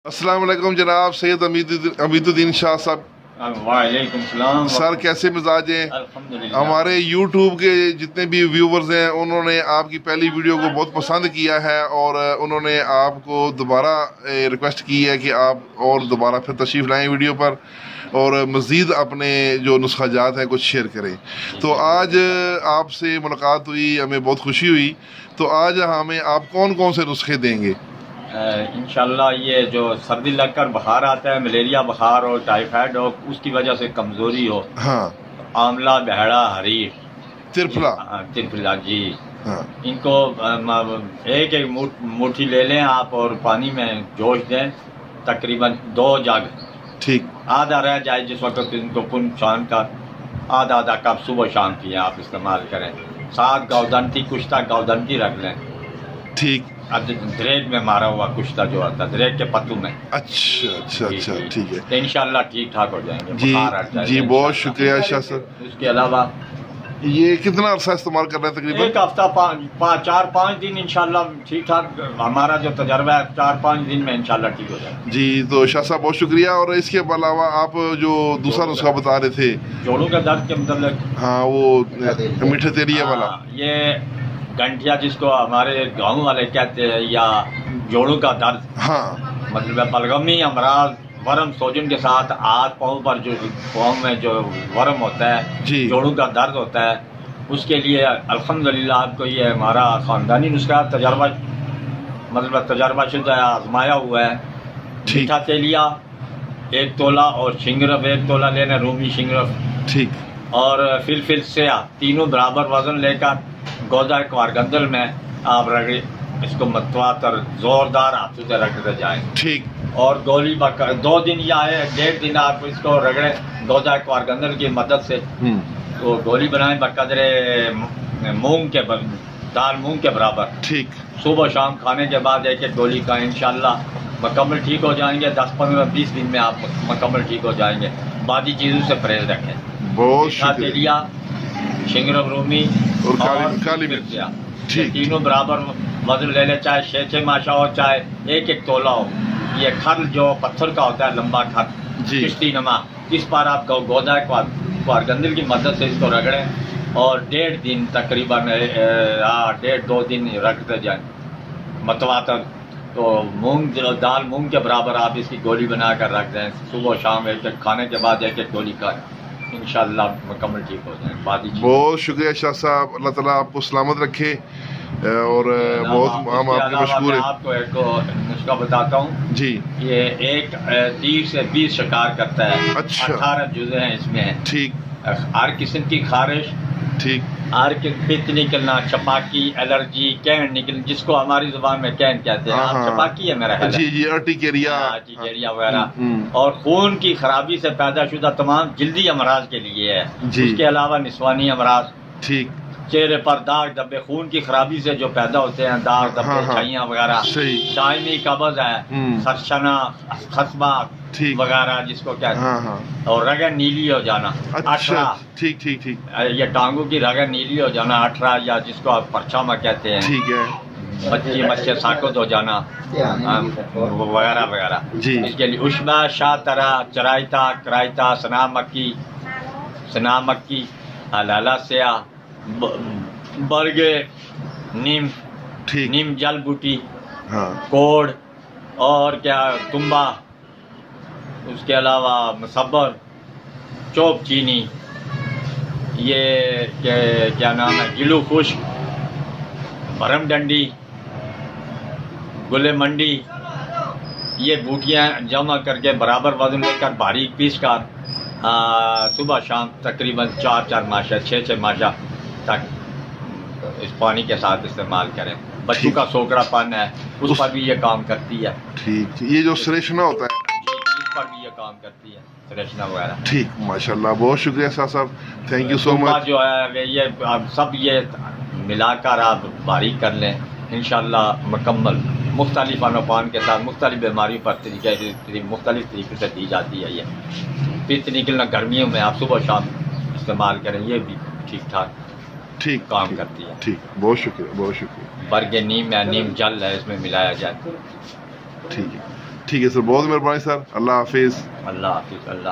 अस्सलाम वालेकुम जनाब सैयद अमीदुद्दीन शाह साहब। वालेकुम सलाम सर कैसे मिजाज हैं? अल्हम्दुलिल्लाह। हमारे यूट्यूब के जितने भी व्यूवर्स हैं उन्होंने आपकी पहली वीडियो को बहुत पसंद किया है और उन्होंने आपको दोबारा रिक्वेस्ट की है कि आप और दोबारा फिर तशरीफ़ लाएँ वीडियो पर और मज़ीद अपने जो नुस्खा जात हैं कुछ शेयर करें। तो आज आपसे मुलाकात हुई, हमें बहुत खुशी हुई। तो आज हमें आप कौन कौन से नुस्खे देंगे? इंशाल्लाह ये जो सर्दी लगकर बुखार आता है, मलेरिया बुखार हो, टाइफाइड हो, उसकी वजह से कमजोरी हो, हाँ, आंवला, बहड़ा, हरीर, तिरफला जी, हाँ, इनको एक एक मुट्ठी ले लें आप और पानी में जोश दें, तकरीबन 2 जग। ठीक, आधा रह जाए जिस वक्त इनको पुन शाम का आधा कप सुबह शाम की आप इस्तेमाल करें। साथ गौदंती कुश्ता गौदंती रख लें। ठीक, दरेक में मारा हुआ कुश्ता जो आता है दरेक के पत्तों में। अच्छा, ठीक है। तो इंशाल्लाह ठीक ठाक हो जाएंगे। जी बहुत शुक्रिया शाह सर। उसके अलावा ये कितना अरसा इस्तेमाल कर रहे हैं? तकरीबन 1 हफ्ता 4-5 दिन इंशाल्लाह ठीक ठाक। हमारा जो तजर्बा है 4-5 दिन में इंशाल्लाह ठीक हो जाएगा। जी तो शाह साहब बहुत शुक्रिया। और इसके अलावा आप जो दूसरा नुस्खा बता रहे थे जोड़ों का दर्द के मतलब, हाँ वो मीठे तेलिया वाला, ये गंठिया जिसको हमारे गाँव वाले कहते हैं, या जोड़ों का दर्द, हाँ मतलब बलगमी अमराज, वर्म सोजन के साथ हाथ पाँव पर जो पाँव में जो वर्म होता है, जोड़ों का दर्द होता है, उसके लिए अल्हम्दुलिल्लाह आपको ये हमारा ख़ानदानी नुस्खा तजर्बा शुदा आजमाया हुआ है। मीठा तेलिया 1 तोला और शिंगरफ 1 तोला लेना, रूमी शिंगरफ, ठीक, और फिल सेया, तीनों बराबर वजन लेकर गोदा क्वारगंदल में आप रगड़े, इसको मतवातर जोरदार हाथों से रगड़ते जाएं। ठीक, और गोली 2 दिन या 1.5 दिन आप इसको रगड़े गोदा क्वारगंदल की मदद से, तो गोली बनाएं बकदरे दाल मूंग के बराबर। ठीक, सुबह शाम खाने के बाद 1-1 गोली का इंशाल्लाह मुकम्मल ठीक हो जाएंगे। 10-15-20 दिन में आप मुकम्मल ठीक हो जाएंगे। बाकी चीज़ों से परहेज रखें। बहुत शुक्रिया। शिंगरफ, रूमी और काली मिर्च, ठीक, तीनों बराबर वजन ले ले, चाहे 6-6 माशा हो, चाहे 1-1 तोला हो। ये खल जो पत्थर का होता है, लंबा खल, किश्ती नमा, इस पर आप गोदा क्वारगंदल की मदद से इसको रगड़ें और 1.5 दिन तकरीबन 1.5-2 दिन रखते जाएं मतवातर। तो दाल मूंग के बराबर आप इसकी गोली बना कर रख दें। सुबह शाम 1-1 खाने के बाद 1-1 गोली का इंशाल्लाह मुकम्मल ठीक हो जाए। बहुत शुक्रिया शाह साहब, अल्लाह ताला आपको सलामत रखे और बहुत हम आपके मशहूर हैं। आपको एक नुस्खा बताता हूँ जी। ये एक तीर से 20 शिकार करता है। अच्छा, 18 जुज़े हैं इसमें। ठीक, हर किस्म की खारिश, ठीक, हर पित्त निकलना, चपाकी, एलर्जी, कैन निकलना, जिसको हमारी जुबान में कैन कहते हैं, आप चपाकी है मेरा ख्याल, जी, अर्टिकेरिया वगैरह, और खून की खराबी से पैदाशुदा तमाम जल्दी अमराज के लिए है। उसके अलावा निस्वानी अमराज, ठीक, चेहरे पर दाग धब्बे, खून की खराबी से जो पैदा होते हैं, दाग धब्बे, छाइयाँ वगैरह, दायमी कब्ज है, सरशना, खसबा वगैरह जिसको कहते हैं, और रगन नीली हो जाना। अच्छा, ठीक, ये टांगों की रगन नीली हो जाना, 18, या जिसको आप परछामा कहते हैं, ठीक है, बच्चे साकुत हो जाना वगैरह वगैरह। इसके लिए उष्मा, शातरा, चराइता, कराइता, सना मक्की, हलाला सेया, बरगे, नीम जल बूटी, कोड़, और क्या तुम्बा, उसके अलावा मुसब्बर, चोप चीनी, ये क्या नाम है, गिलू खुश्क, भरम डंडी, गुले मंडी, ये बूटियाँ जमा करके बराबर वजन लेकर बारीक पीस कर सुबह शाम तकरीबन 4-4 माशा 6-6 माशा तक इस पानी के साथ इस्तेमाल करें। बच्चों का सोकड़ापन है उस पर भी ये काम करती है। ठीक, ये जो सरेशना होता है इस पर भी ये काम करती है, सरेशना वगैरह। ठीक, माशाल्लाह, बहुत शुक्रिया साहब, थैंक यू सो मच। जो है ये आप सब ये मिलाकर आप बारीक कर लें, इंशाल्लाह मुकम्मल मुख्तलिफ अनपान के साथ मुख्तलिफ बीमारियों पर मुख्तलिफ तरीके से दी जाती है। ये पित्त निकलना गर्मियों में आप सुबह शाम इस्तेमाल करें, ये भी ठीक ठाक काम करती है। ठीक, बहुत शुक्रिया। बरगे नीम या नीम जल है, इसमें मिलाया जाए। ठीक है। ٹھیک ہے سر، بہت مہربانی سر، اللہ حافظ۔ اللہ حافظ۔ اللہ